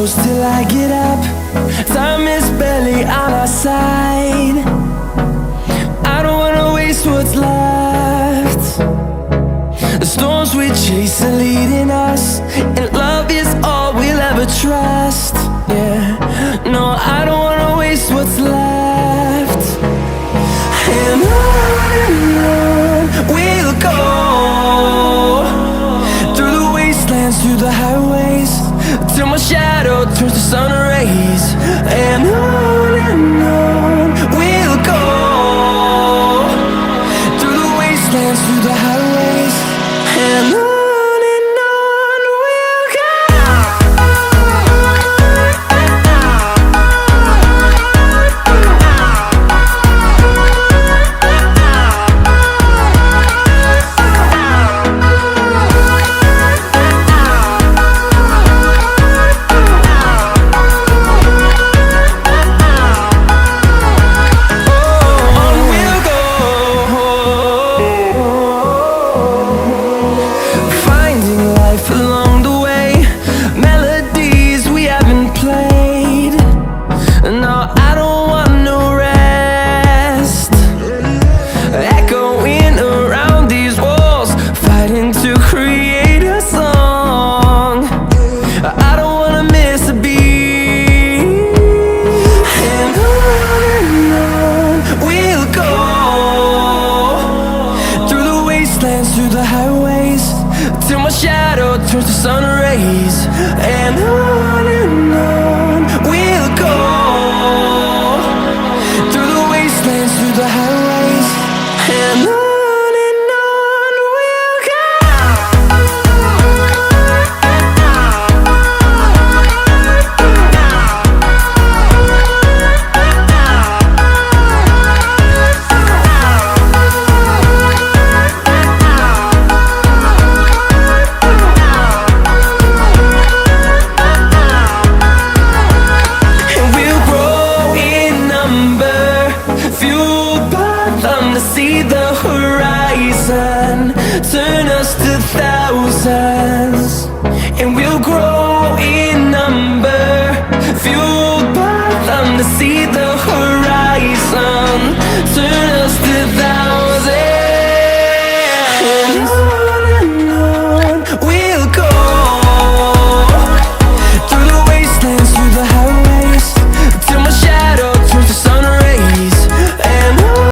close till I get up. Time is barely on our side. I don't wanna waste what's left. The storms we chase are leading us, and love is all we'll ever trust. Yeah, no, I don't wanna waste what's left. And on we'll go, through the wastelands, through the highways, till my shadow turns to sun rays. And on we'll go, through the wastelands, through the highways, and on. Through the highways, till my shadow turns to sun rays. And on we'll go, through the wastelands, through the highways, and on. See the horizon turn us to thousands, and we'll grow in number, fueled by them to see the